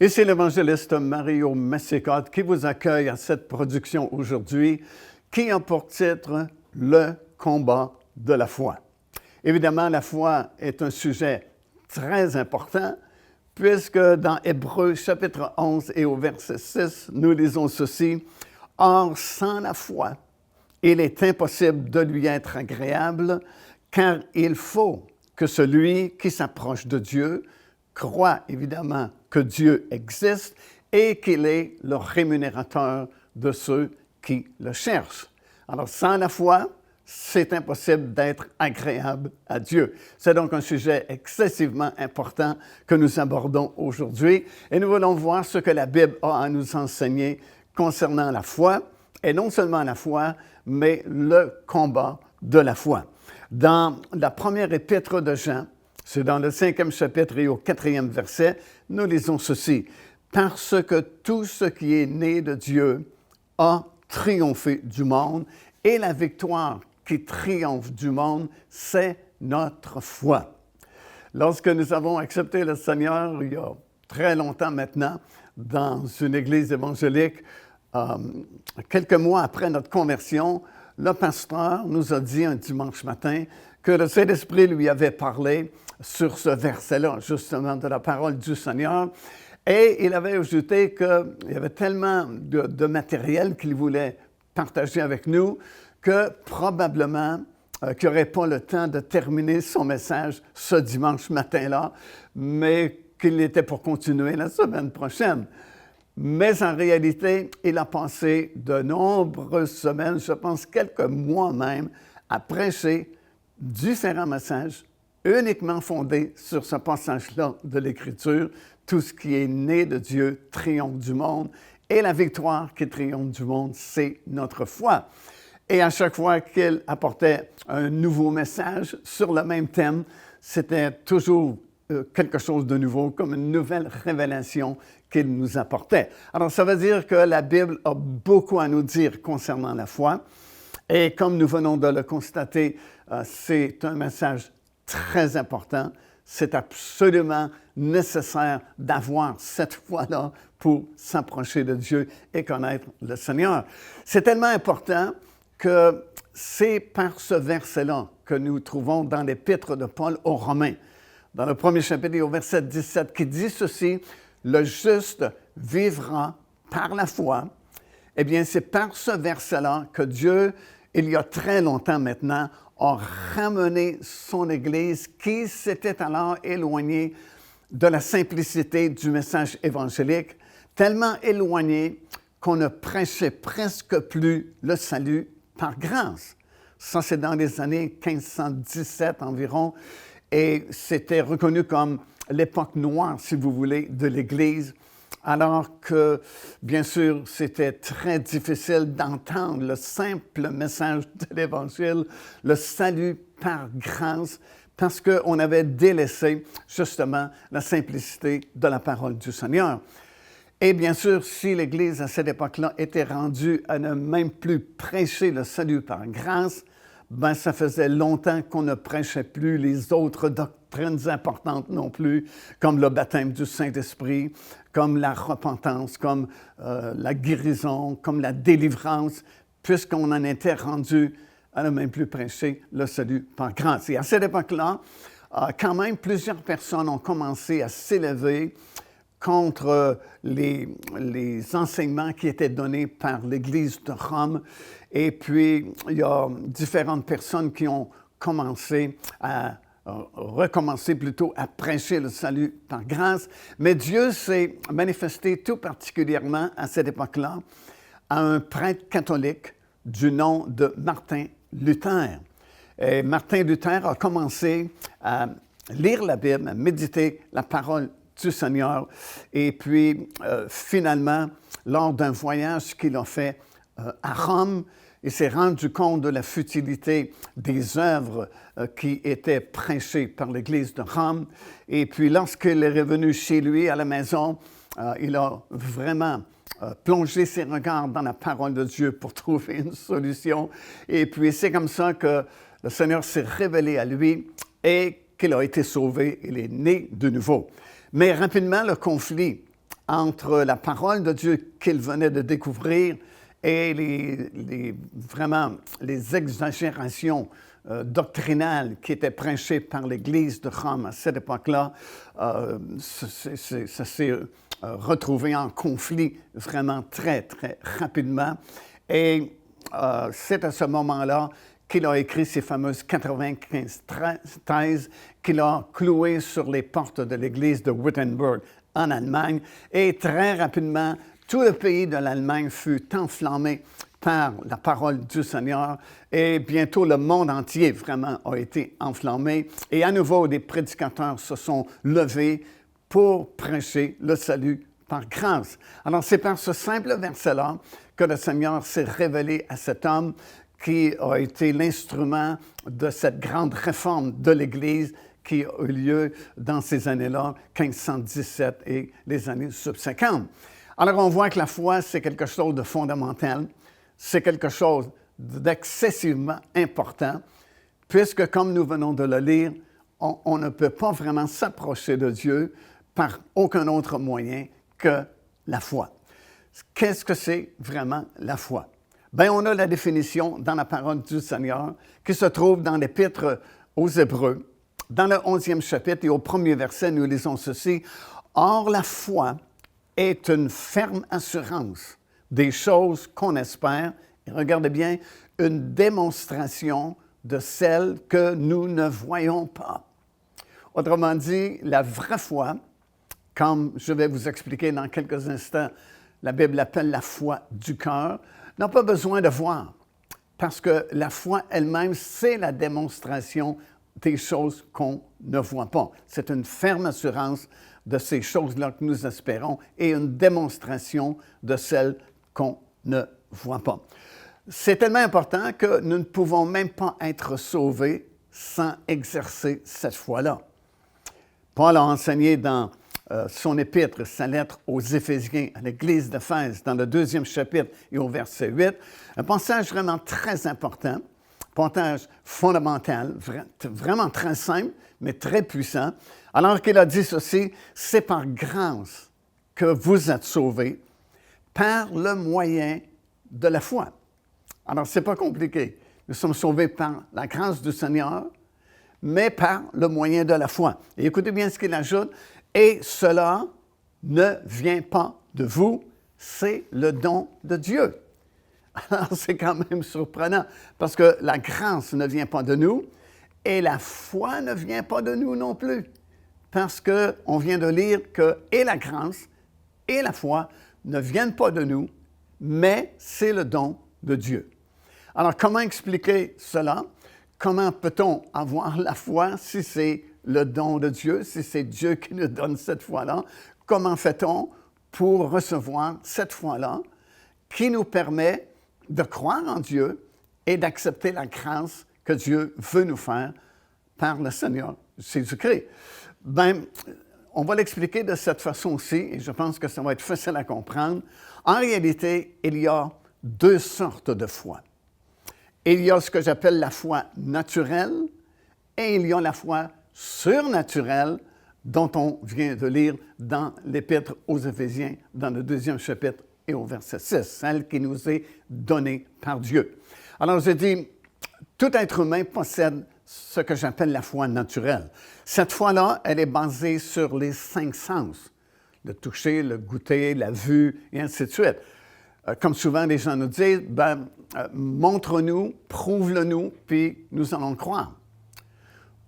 Et c'est l'évangéliste Mario Massicotte qui vous accueille à cette production aujourd'hui qui a pour titre « Le combat de la foi ». Évidemment, la foi est un sujet très important puisque dans Hébreux chapitre 11 et au verset 6, nous lisons ceci « Or, sans la foi, il est impossible de lui être agréable, car il faut que celui qui s'approche de Dieu croit évidemment que Dieu existe et qu'il est le rémunérateur de ceux qui le cherchent. » Alors, sans la foi, c'est impossible d'être agréable à Dieu. C'est donc un sujet excessivement important que nous abordons aujourd'hui et nous voulons voir ce que la Bible a à nous enseigner concernant la foi, et non seulement la foi, mais le combat de la foi. Dans la première épître de Jean, c'est dans le 5e chapitre et au 4e verset, nous lisons ceci. « Parce que tout ce qui est né de Dieu a triomphé du monde, et la victoire qui triomphe du monde, c'est notre foi. » Lorsque nous avons accepté le Seigneur, il y a très longtemps maintenant, dans une église évangélique, quelques mois après notre conversion, le pasteur nous a dit un dimanche matin que le Saint-Esprit lui avait parlé sur ce verset-là, justement, de la parole du Seigneur. Et il avait ajouté qu'il y avait tellement de matériel qu'il voulait partager avec nous que probablement qu'il n'aurait pas le temps de terminer son message ce dimanche matin-là, mais qu'il était pour continuer la semaine prochaine. Mais en réalité, il a passé de nombreuses semaines, je pense quelques mois même, à prêcher différents messages uniquement fondés sur ce passage-là de l'Écriture. Tout ce qui est né de Dieu triomphe du monde, et la victoire qui triomphe du monde, c'est notre foi. Et à chaque fois qu'il apportait un nouveau message sur le même thème, c'était toujours quelque chose de nouveau, comme une nouvelle révélation qu'il nous apportait. Alors, ça veut dire que la Bible a beaucoup à nous dire concernant la foi. Et comme nous venons de le constater, c'est un message très important. C'est absolument nécessaire d'avoir cette foi-là pour s'approcher de Dieu et connaître le Seigneur. C'est tellement important que c'est par ce verset-là que nous trouvons dans l'Épître de Paul aux Romains, dans le premier chapitre au verset 17, qui dit ceci, « Le juste vivra par la foi ». Eh bien, c'est par ce verset-là que Dieu, il y a très longtemps maintenant, a ramené son Église qui s'était alors éloignée de la simplicité du message évangélique, tellement éloignée qu'on ne prêchait presque plus le salut par grâce. Ça, c'est dans les années 1517 environ, et c'était reconnu comme l'époque noire, si vous voulez, de l'Église, alors que, bien sûr, c'était très difficile d'entendre le simple message de l'Évangile, le salut par grâce, parce qu'on avait délaissé justement la simplicité de la parole du Seigneur. Et bien sûr, si l'Église à cette époque-là était rendue à ne même plus prêcher le salut par grâce, ben ça faisait longtemps qu'on ne prêchait plus les autres doctrines importantes non plus, comme le baptême du Saint-Esprit, comme la repentance, comme la guérison, comme la délivrance, puisqu'on en était rendu à ne même plus prêcher le salut par grâce. Et à cette époque-là, quand même, plusieurs personnes ont commencé à s'élever contre les enseignements qui étaient donnés par l'Église de Rome. Et puis, il y a différentes personnes qui ont recommencé plutôt à prêcher le salut par grâce. Mais Dieu s'est manifesté tout particulièrement à cette époque-là à un prêtre catholique du nom de Martin Luther. Et Martin Luther a commencé à lire la Bible, à méditer la parole du Seigneur. Et puis, finalement, lors d'un voyage qu'il a fait à Rome, il s'est rendu compte de la futilité des œuvres qui étaient prêchées par l'Église de Rome. Et puis, lorsqu'il est revenu chez lui à la maison, il a vraiment plongé ses regards dans la parole de Dieu pour trouver une solution. Et puis, c'est comme ça que le Seigneur s'est révélé à lui et qu'il a été sauvé. Il est né de nouveau. Mais rapidement, le conflit entre la parole de Dieu qu'il venait de découvrir et vraiment les exagérations doctrinales qui étaient prêchées par l'Église de Rome à cette époque-là, ça s'est retrouvé en conflit vraiment très, très rapidement. Et c'est à ce moment-là qu'il a écrit ces fameuses 95 thèses qu'il a clouées sur les portes de l'église de Wittenberg en Allemagne. Et très rapidement, tout le pays de l'Allemagne fut enflammé par la parole du Seigneur et bientôt le monde entier vraiment a été enflammé. Et à nouveau, des prédicateurs se sont levés pour prêcher le salut par grâce. Alors c'est par ce simple verset-là que le Seigneur s'est révélé à cet homme qui a été l'instrument de cette grande réforme de l'Église qui a eu lieu dans ces années-là, 1517 et les années subséquentes. Alors on voit que la foi, c'est quelque chose de fondamental, c'est quelque chose d'excessivement important, puisque comme nous venons de le lire, on ne peut pas vraiment s'approcher de Dieu par aucun autre moyen que la foi. Qu'est-ce que c'est vraiment la foi? Bien, on a la définition dans la parole du Seigneur qui se trouve dans l'Épître aux Hébreux. Dans le 11e chapitre et au premier verset, nous lisons ceci. « Or, la foi est une ferme assurance des choses qu'on espère. » Et regardez bien, une démonstration de celles que nous ne voyons pas. Autrement dit, la vraie foi, comme je vais vous expliquer dans quelques instants, la Bible l'appelle la foi du cœur, n'a pas besoin de voir, parce que la foi elle-même, c'est la démonstration des choses qu'on ne voit pas. C'est une ferme assurance de ces choses-là que nous espérons et une démonstration de celles qu'on ne voit pas. C'est tellement important que nous ne pouvons même pas être sauvés sans exercer cette foi-là. Paul a enseigné dans son épître, sa lettre aux Éphésiens, à l'Église d'Éphèse, dans le 2e chapitre et au verset 8, un passage vraiment très important, un passage fondamental, vraiment très simple, mais très puissant, alors qu'il a dit ceci, « C'est par grâce que vous êtes sauvés par le moyen de la foi. » Alors, ce n'est pas compliqué. Nous sommes sauvés par la grâce du Seigneur, mais par le moyen de la foi. Et écoutez bien ce qu'il ajoute, « Et cela ne vient pas de vous, c'est le don de Dieu. » Alors, c'est quand même surprenant, parce que la grâce ne vient pas de nous, et la foi ne vient pas de nous non plus, parce qu'on vient de lire que et la grâce et la foi ne viennent pas de nous, mais c'est le don de Dieu. Alors, comment expliquer cela? Comment peut-on avoir la foi si c'est le don de Dieu, si c'est Dieu qui nous donne cette foi-là? Comment fait-on pour recevoir cette foi-là qui nous permet de croire en Dieu et d'accepter la grâce que Dieu veut nous faire par le Seigneur Jésus-Christ? Bien, on va l'expliquer de cette façon aussi, et je pense que ça va être facile à comprendre. En réalité, il y a deux sortes de foi. Il y a ce que j'appelle la foi naturelle et il y a la foi surnaturelle dont on vient de lire dans l'Épître aux Éphésiens, dans le 2e chapitre et au verset 6, celle qui nous est donnée par Dieu. Alors, je dis, tout être humain possède ce que j'appelle la foi naturelle. Cette foi-là, elle est basée sur les 5 sens, le toucher, le goûter, la vue, et ainsi de suite. Comme souvent, les gens nous disent, montre-nous, prouve-le-nous, puis nous allons croire.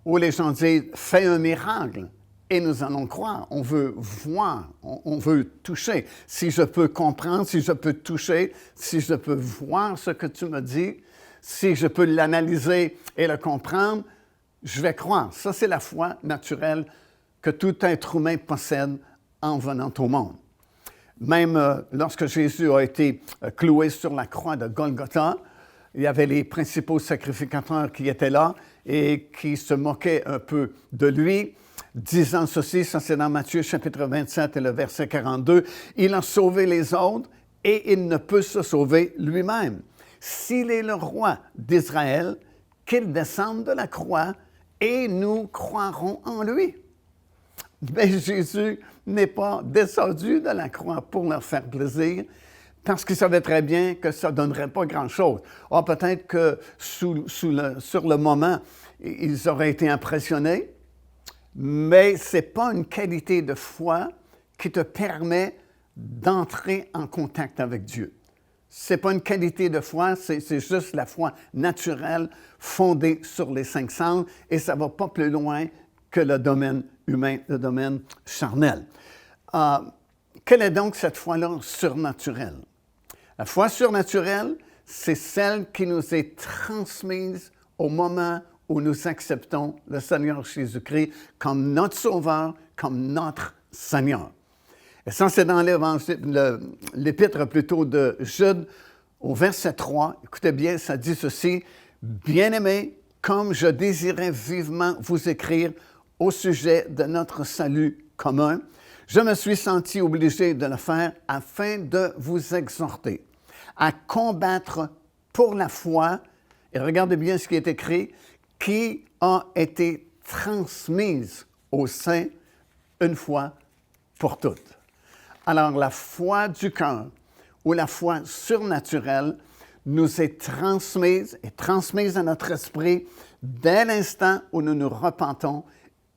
Ou les gens disent, fais un miracle, et nous allons croire. On veut voir, on veut toucher. Si je peux comprendre, si je peux toucher, si je peux voir ce que tu me dis, si je peux l'analyser et le comprendre, je vais croire. Ça, c'est la foi naturelle que tout être humain possède en venant au monde. Même lorsque Jésus a été cloué sur la croix de Golgotha, il y avait les principaux sacrificateurs qui étaient là et qui se moquaient un peu de lui, disant ceci, ça c'est dans Matthieu chapitre 27 et le verset 42, « Il a sauvé les autres et il ne peut se sauver lui-même. S'il est le roi d'Israël, qu'il descende de la croix et nous croirons en lui. » Mais Jésus n'est pas descendu de la croix pour leur faire plaisir, parce qu'il savait très bien que ça ne donnerait pas grand-chose. Ah, peut-être que sur le moment, ils auraient été impressionnés, mais ce n'est pas une qualité de foi qui te permet d'entrer en contact avec Dieu. Ce n'est pas une qualité de foi, c'est juste la foi naturelle fondée sur les 5 sens et ça ne va pas plus loin que le domaine humain, le domaine charnel. Quelle est donc cette foi-là surnaturelle? La foi surnaturelle, c'est celle qui nous est transmise au moment où nous acceptons le Seigneur Jésus-Christ comme notre Sauveur, comme notre Seigneur. Et ça, c'est dans l'épître plutôt de Jude, au verset 3. Écoutez bien, ça dit ceci. « Bien-aimés, comme je désirais vivement vous écrire au sujet de notre salut commun, je me suis senti obligé de le faire afin de vous exhorter à combattre pour la foi, et regardez bien ce qui est écrit, qui a été transmise aux saints une fois pour toutes. » Alors, la foi du cœur ou la foi surnaturelle nous est transmise à notre esprit dès l'instant où nous nous repentons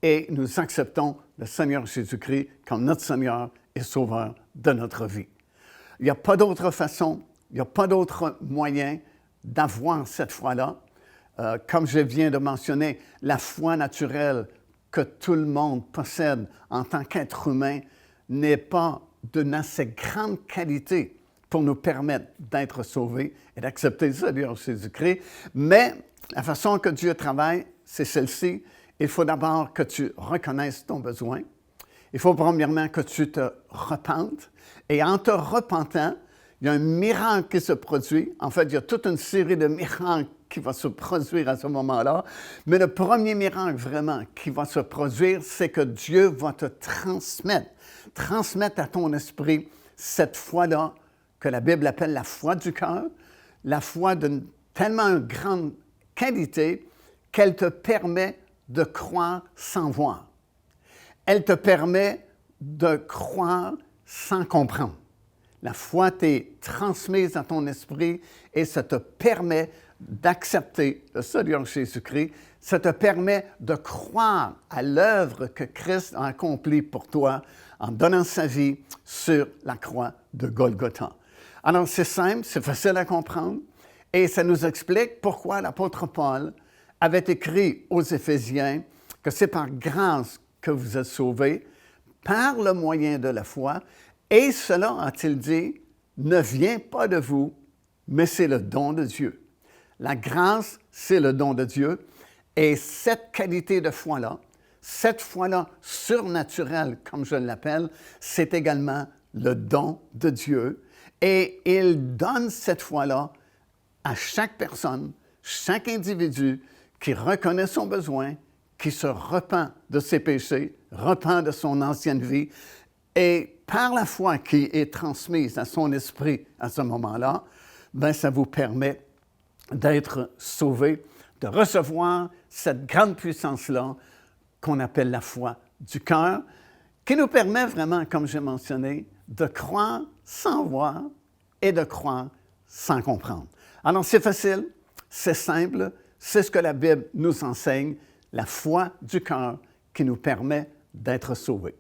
et nous acceptons le Seigneur Jésus-Christ comme notre Seigneur et Sauveur de notre vie. Il n'y a pas d'autre façon, il n'y a pas d'autre moyen d'avoir cette foi-là. Comme je viens de mentionner, la foi naturelle que tout le monde possède en tant qu'être humain n'est pas d'une assez grande qualité pour nous permettre d'être sauvés et d'accepter le Seigneur Jésus-Christ. Mais la façon que Dieu travaille, c'est celle-ci. Il faut d'abord que tu reconnaisses ton besoin. Il faut premièrement que tu te repentes. Et en te repentant, il y a un miracle qui se produit. En fait, il y a toute une série de miracles qui va se produire à ce moment-là. Mais le premier miracle vraiment qui va se produire, c'est que Dieu va te transmettre à ton esprit cette foi-là que la Bible appelle la foi du cœur, la foi d'une tellement grande qualité qu'elle te permet de croire sans voir. Elle te permet de croire sans comprendre. La foi t'est transmise à ton esprit et ça te permet d'accepter le Seigneur Jésus-Christ. Ça te permet de croire à l'œuvre que Christ a accomplie pour toi en donnant sa vie sur la croix de Golgotha. Alors, c'est simple, c'est facile à comprendre et ça nous explique pourquoi l'apôtre Paul avait écrit aux Éphésiens que c'est par grâce que vous êtes sauvés, par le moyen de la foi, et cela, a-t-il dit, ne vient pas de vous, mais c'est le don de Dieu. La grâce, c'est le don de Dieu, et cette qualité de foi-là, cette foi-là surnaturelle, comme je l'appelle, c'est également le don de Dieu, et il donne cette foi-là à chaque personne, chaque individu qui reconnaît son besoin, qui se repent de ses péchés, repent de son ancienne vie, et par la foi qui est transmise à son esprit à ce moment-là, bien, ça vous permet d'être sauvé, de recevoir cette grande puissance-là qu'on appelle la foi du cœur, qui nous permet vraiment, comme j'ai mentionné, de croire sans voir et de croire sans comprendre. Alors, c'est facile, c'est simple, c'est ce que la Bible nous enseigne, la foi du cœur qui nous permet d'être sauvés.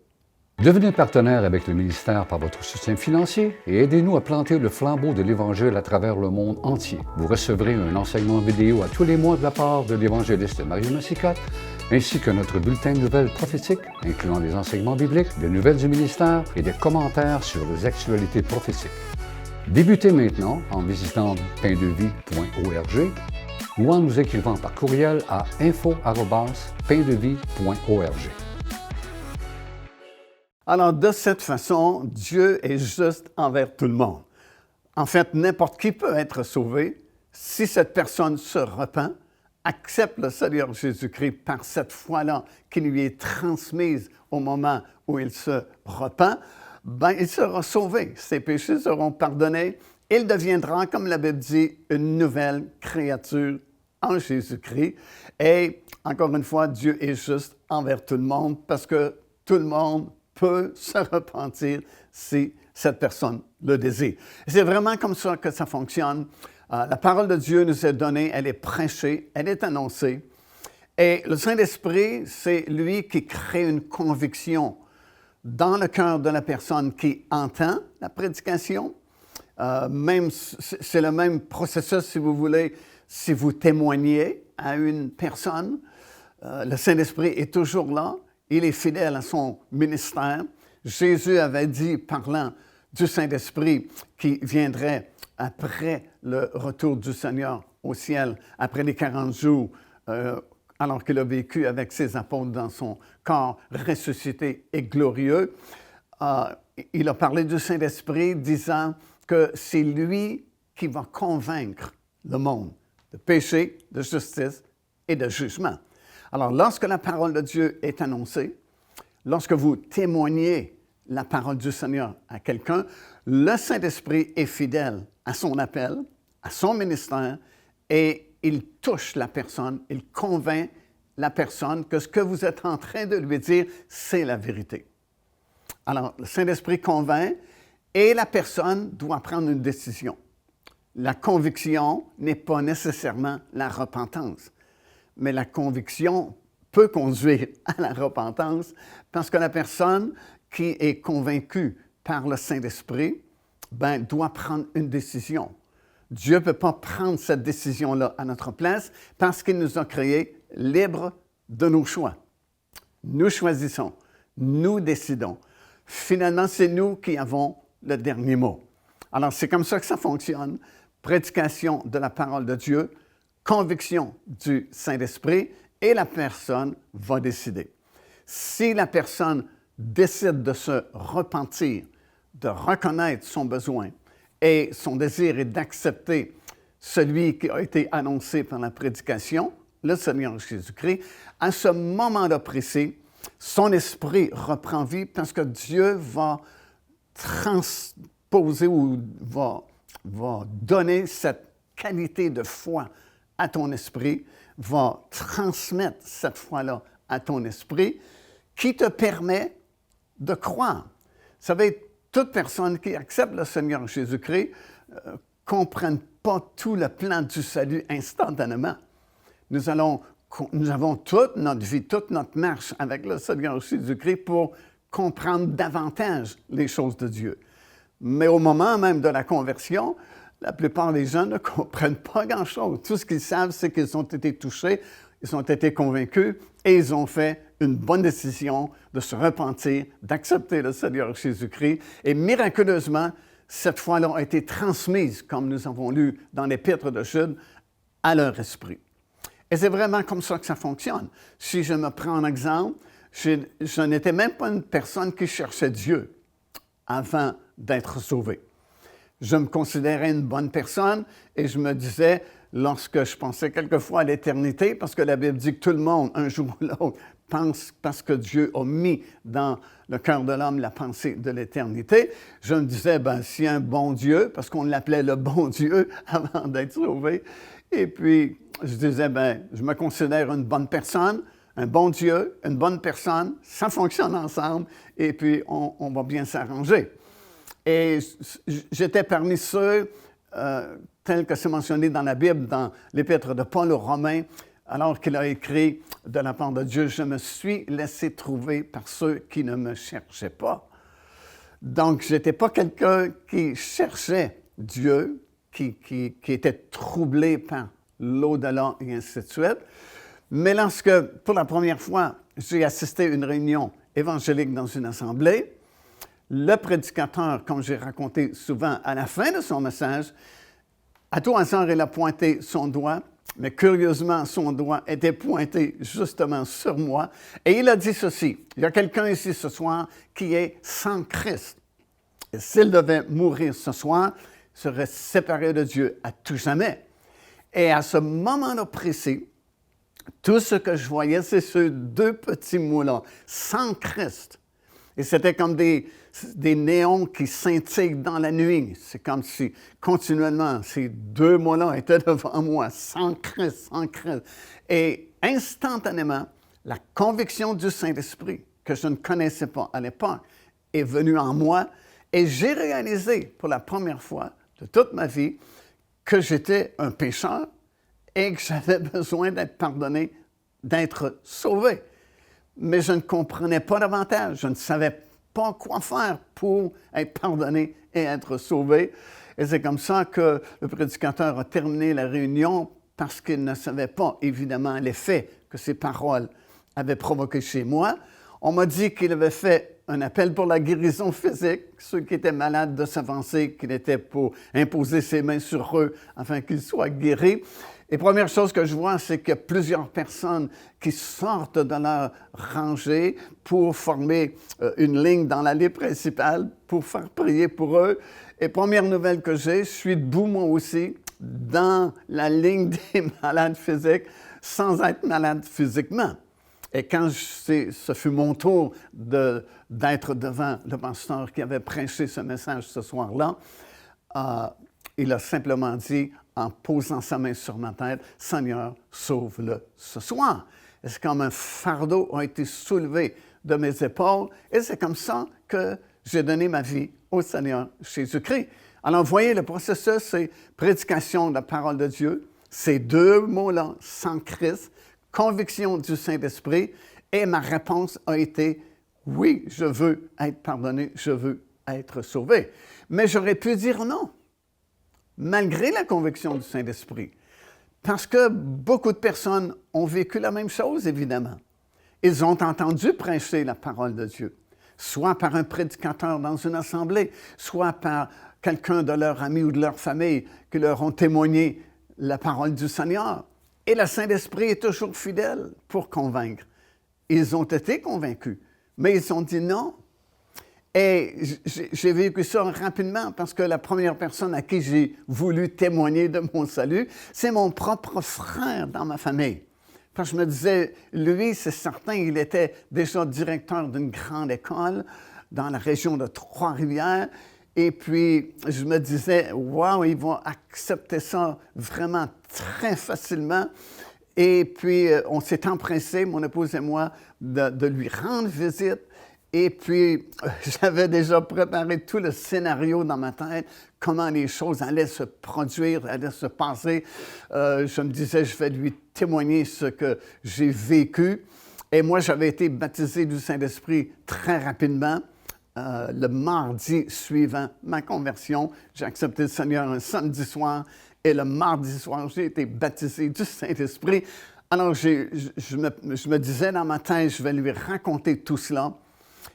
Devenez partenaire avec le ministère par votre soutien financier et aidez-nous à planter le flambeau de l'Évangile à travers le monde entier. Vous recevrez un enseignement vidéo à tous les mois de la part de l'évangéliste Mario Massicotte, ainsi que notre bulletin de nouvelles prophétiques, incluant des enseignements bibliques, des nouvelles du ministère et des commentaires sur les actualités prophétiques. Débutez maintenant en visitant paindevie.org ou en nous écrivant par courriel à info@paindevie.org. Alors, de cette façon, Dieu est juste envers tout le monde. En fait, n'importe qui peut être sauvé si cette personne se repent, accepte le Seigneur Jésus-Christ par cette foi-là qui lui est transmise au moment où il se repent, ben, il sera sauvé. Ses péchés seront pardonnés. Il deviendra, comme la Bible dit, une nouvelle créature en Jésus-Christ. Et encore une fois, Dieu est juste envers tout le monde parce que tout le monde peut se repentir si cette personne le désire. C'est vraiment comme ça que ça fonctionne. La parole de Dieu nous est donnée, elle est prêchée, elle est annoncée. Et le Saint-Esprit, c'est lui qui crée une conviction dans le cœur de la personne qui entend la prédication. C'est le même processus, si vous voulez, si vous témoignez à une personne. Le Saint-Esprit est toujours là. Il est fidèle à son ministère. Jésus avait dit, parlant du Saint-Esprit, qui viendrait après le retour du Seigneur au ciel, après les 40 jours, alors qu'il a vécu avec ses apôtres dans son corps ressuscité et glorieux. Il a parlé du Saint-Esprit, disant que c'est lui qui va convaincre le monde de péché, de justice et de jugement. Alors, lorsque la parole de Dieu est annoncée, lorsque vous témoignez la parole du Seigneur à quelqu'un, le Saint-Esprit est fidèle à son appel, à son ministère, et il touche la personne, il convainc la personne que ce que vous êtes en train de lui dire, c'est la vérité. Alors, le Saint-Esprit convainc et la personne doit prendre une décision. La conviction n'est pas nécessairement la repentance, mais la conviction peut conduire à la repentance parce que la personne qui est convaincue par le Saint-Esprit doit prendre une décision. Dieu ne peut pas prendre cette décision-là à notre place parce qu'il nous a créés libres de nos choix. Nous choisissons, nous décidons. Finalement, c'est nous qui avons le dernier mot. Alors, c'est comme ça que ça fonctionne. Prédication de la parole de Dieu, conviction du Saint-Esprit, et la personne va décider. Si la personne décide de se repentir, de reconnaître son besoin et son désir est d'accepter celui qui a été annoncé par la prédication, le Seigneur Jésus-Christ, à ce moment-là précis, son esprit reprend vie parce que Dieu va transposer ou va donner cette qualité de foi à ton esprit, va transmettre cette foi-là à ton esprit qui te permet de croire. Vous savez, toute personne qui accepte le Seigneur Jésus-Christ ne comprend pas tout le plan du salut instantanément. Nous avons toute notre vie, toute notre marche avec le Seigneur Jésus-Christ pour comprendre davantage les choses de Dieu. Mais au moment même de la conversion, la plupart des gens ne comprennent pas grand-chose. Tout ce qu'ils savent, c'est qu'ils ont été touchés, ils ont été convaincus et ils ont fait une bonne décision de se repentir, d'accepter le Seigneur Jésus-Christ. Et miraculeusement, cette foi-là a été transmise, comme nous avons lu dans l'Épître de Jude, à leur esprit. Et c'est vraiment comme ça que ça fonctionne. Si je me prends un exemple, je n'étais même pas une personne qui cherchait Dieu avant d'être sauvé. Je me considérais une bonne personne et je me disais, lorsque je pensais quelquefois à l'éternité, parce que la Bible dit que tout le monde, un jour ou l'autre, pense parce que Dieu a mis dans le cœur de l'homme la pensée de l'éternité, je me disais, s'il y a un bon Dieu, parce qu'on l'appelait le bon Dieu avant d'être sauvé, et puis je disais, je me considère une bonne personne, un bon Dieu, une bonne personne, ça fonctionne ensemble, et puis on va bien s'arranger. Et j'étais parmi ceux, tel que c'est mentionné dans la Bible, dans l'Épître de Paul aux Romains, alors qu'il a écrit de la part de Dieu, « Je me suis laissé trouver par ceux qui ne me cherchaient pas. » Donc, je n'étais pas quelqu'un qui cherchait Dieu, qui était troublé par l'au-delà et ainsi de suite. Mais lorsque, pour la première fois, j'ai assisté à une réunion évangélique dans une assemblée, le prédicateur, comme j'ai raconté souvent à la fin de son message, à tout hasard, il a pointé son doigt, mais curieusement, son doigt était pointé justement sur moi, et il a dit ceci, « Il y a quelqu'un ici ce soir qui est sans Christ. Et s'il devait mourir ce soir, il serait séparé de Dieu à tout jamais. » Et à ce moment-là précis, tout ce que je voyais, c'est ces deux petits mots-là, « sans Christ ». Et c'était comme des néons qui scintillent dans la nuit. C'est comme si, continuellement, ces deux mots-là étaient devant moi, sans Christ, sans Christ. Et instantanément, la conviction du Saint-Esprit que je ne connaissais pas à l'époque est venu en moi et j'ai réalisé pour la première fois de toute ma vie que j'étais un pécheur et que j'avais besoin d'être pardonné, d'être sauvé. Mais je ne comprenais pas davantage, je ne savais pas quoi faire pour être pardonné et être sauvé. Et c'est comme ça que le prédicateur a terminé la réunion parce qu'il ne savait pas, évidemment, l'effet que ces paroles avaient provoqué chez moi. On m'a dit qu'il avait fait un appel pour la guérison physique, ceux qui étaient malades de s'avancer, qu'il était pour imposer ses mains sur eux afin qu'ils soient guéris. Et première chose que je vois, c'est qu'il y a plusieurs personnes qui sortent de leur rangée pour former une ligne dans l'allée principale pour faire prier pour eux. Et première nouvelle que j'ai, je suis debout moi aussi dans la ligne des malades physiques sans être malade physiquement. Et quand ce fut mon tour d'être devant le pasteur qui avait prêché ce message ce soir-là, il a simplement dit, en posant sa main sur ma tête, « Seigneur, sauve-le ce soir. » Et c'est comme un fardeau a été soulevé de mes épaules, et c'est comme ça que j'ai donné ma vie au Seigneur Jésus-Christ. Alors, vous voyez, le processus, c'est prédication de la parole de Dieu, ces deux mots-là, sans Christ, conviction du Saint-Esprit, et ma réponse a été « Oui, je veux être pardonné, je veux être sauvé. » Mais j'aurais pu dire non, malgré la conviction du Saint-Esprit, parce que beaucoup de personnes ont vécu la même chose, évidemment. Ils ont entendu prêcher la parole de Dieu, soit par un prédicateur dans une assemblée, soit par quelqu'un de leur ami ou de leur famille qui leur ont témoigné la parole du Seigneur. Et le Saint-Esprit est toujours fidèle pour convaincre. Ils ont été convaincus, mais ils ont dit non. Et j'ai vécu ça rapidement parce que la première personne à qui j'ai voulu témoigner de mon salut, c'est mon propre frère dans ma famille. Parce que je me disais, lui, c'est certain, il était déjà directeur d'une grande école dans la région de Trois-Rivières. Et puis, je me disais, wow, il va accepter ça vraiment très facilement. Et puis, on s'est empressé, mon épouse et moi, de lui rendre visite. Et puis, j'avais déjà préparé tout le scénario dans ma tête, comment les choses allaient se produire, allaient se passer. Je me disais, je vais lui témoigner ce que j'ai vécu. Et moi, j'avais été baptisé du Saint-Esprit très rapidement. Le mardi suivant ma conversion, j'ai accepté le Seigneur un samedi soir. Et le mardi soir, j'ai été baptisé du Saint-Esprit. Alors, je me disais dans ma tête, je vais lui raconter tout cela.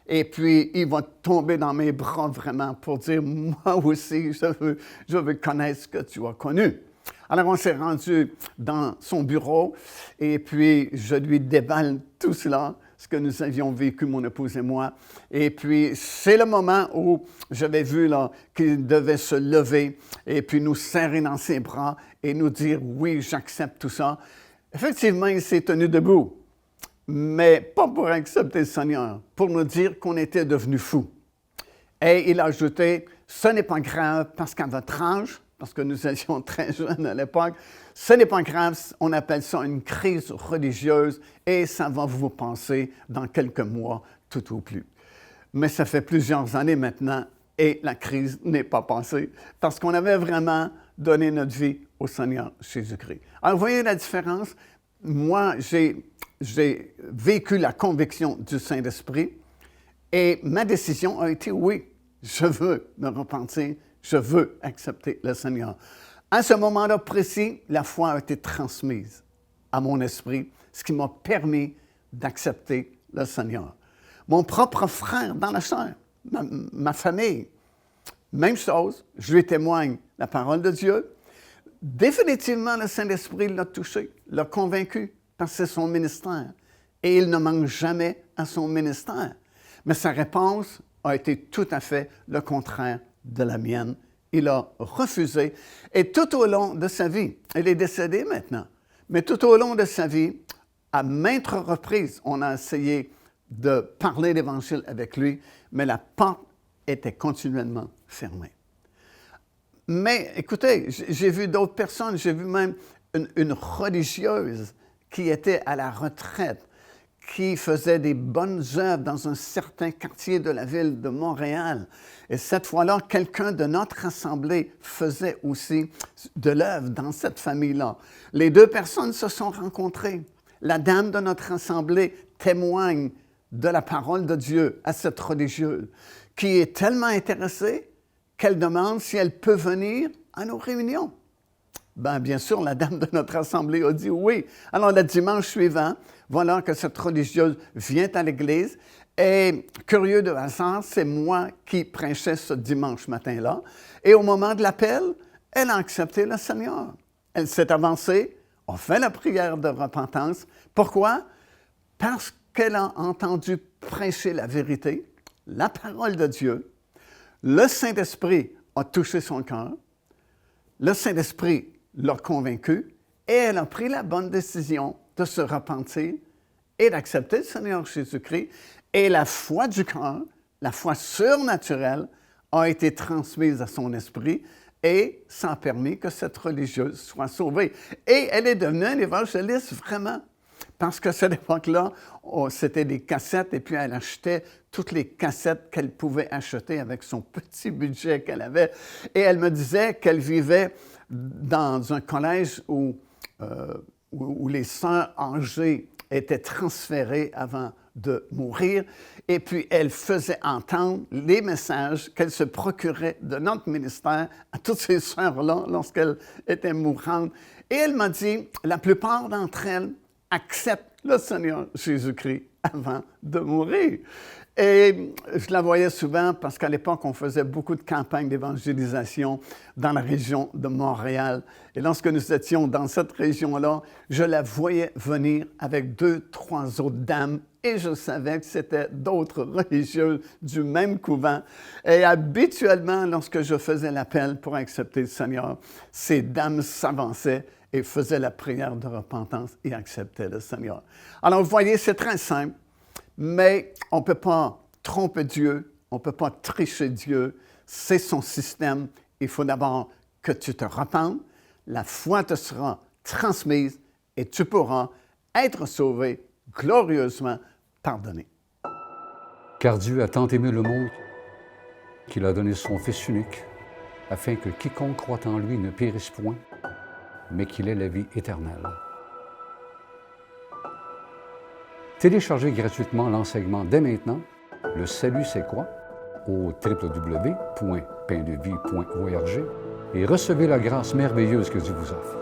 Et puis, il va tomber dans mes bras vraiment pour dire, moi aussi, je veux connaître ce que tu as connu. Alors, on s'est rendu dans son bureau et puis je lui déballe tout cela, ce que nous avions vécu, mon épouse et moi. Et puis, c'est le moment où j'avais vu là, qu'il devait se lever et puis nous serrer dans ses bras et nous dire, oui, j'accepte tout ça. Effectivement, il s'est tenu debout. Mais pas pour accepter le Seigneur, pour nous dire qu'on était devenus fous. Et il a ajouté, ce n'est pas grave parce qu'à votre âge, parce que nous étions très jeunes à l'époque, ce n'est pas grave, on appelle ça une crise religieuse et ça va vous passer dans quelques mois tout au plus. Mais ça fait plusieurs années maintenant et la crise n'est pas passée parce qu'on avait vraiment donné notre vie au Seigneur Jésus-Christ. Alors, vous voyez la différence? Moi, j'ai vécu la conviction du Saint-Esprit et ma décision a été oui, je veux me repentir, je veux accepter le Seigneur. À ce moment-là précis, la foi a été transmise à mon esprit, ce qui m'a permis d'accepter le Seigneur. Mon propre frère dans la chair, ma famille, même chose, je lui témoigne la parole de Dieu. Définitivement, le Saint-Esprit l'a touché, l'a convaincu, parce que c'est son ministère. Et il ne manque jamais à son ministère. Mais sa réponse a été tout à fait le contraire de la mienne. Il a refusé. Et tout au long de sa vie, il est décédé maintenant, mais tout au long de sa vie, à maintes reprises, on a essayé de parler d'Évangile avec lui, mais la porte était continuellement fermée. Mais écoutez, j'ai vu d'autres personnes, j'ai vu même une religieuse qui était à la retraite, qui faisait des bonnes œuvres dans un certain quartier de la ville de Montréal. Et cette fois-là, quelqu'un de notre assemblée faisait aussi de l'œuvre dans cette famille-là. Les deux personnes se sont rencontrées. La dame de notre assemblée témoigne de la parole de Dieu à cette religieuse qui est tellement intéressée qu'elle demande si elle peut venir à nos réunions. Bien sûr, la dame de notre assemblée a dit oui. Alors, le dimanche suivant, voilà que cette religieuse vient à l'église et, curieux de hasard, c'est moi qui prêchais ce dimanche matin-là. Et au moment de l'appel, elle a accepté le Seigneur. Elle s'est avancée, a fait la prière de repentance. Pourquoi? Parce qu'elle a entendu prêcher la vérité, la parole de Dieu. Le Saint-Esprit a touché son cœur. Le Saint-Esprit l'a convaincue et elle a pris la bonne décision de se repentir et d'accepter le Seigneur Jésus-Christ. Et la foi du cœur, la foi surnaturelle, a été transmise à son esprit et ça a permis que cette religieuse soit sauvée. Et elle est devenue un évangéliste vraiment. Parce qu'à cette époque-là, c'était des cassettes et puis elle achetait toutes les cassettes qu'elle pouvait acheter avec son petit budget qu'elle avait. Et elle me disait qu'elle vivait dans un collège où les sœurs âgées étaient transférées avant de mourir. Et puis, elle faisait entendre les messages qu'elle se procurait de notre ministère à toutes ces sœurs-là lorsqu'elles étaient mourantes. Et elle m'a dit, la plupart d'entre elles acceptent le Seigneur Jésus-Christ avant de mourir. Et je la voyais souvent parce qu'à l'époque, on faisait beaucoup de campagnes d'évangélisation dans la région de Montréal. Et lorsque nous étions dans cette région-là, je la voyais venir avec 2, 3 autres dames et je savais que c'était d'autres religieuses du même couvent. Et habituellement, lorsque je faisais l'appel pour accepter le Seigneur, ces dames s'avançaient et faisaient la prière de repentance et acceptaient le Seigneur. Alors, vous voyez, c'est très simple. Mais on ne peut pas tromper Dieu, on ne peut pas tricher Dieu. C'est son système. Il faut d'abord que tu te repentes, la foi te sera transmise et tu pourras être sauvé, glorieusement pardonné. Car Dieu a tant aimé le monde qu'il a donné son Fils unique, afin que quiconque croit en lui ne périsse point, mais qu'il ait la vie éternelle. Téléchargez gratuitement l'enseignement dès maintenant. Le salut, c'est quoi? Au www.paindevie.org et recevez la grâce merveilleuse que Dieu vous offre.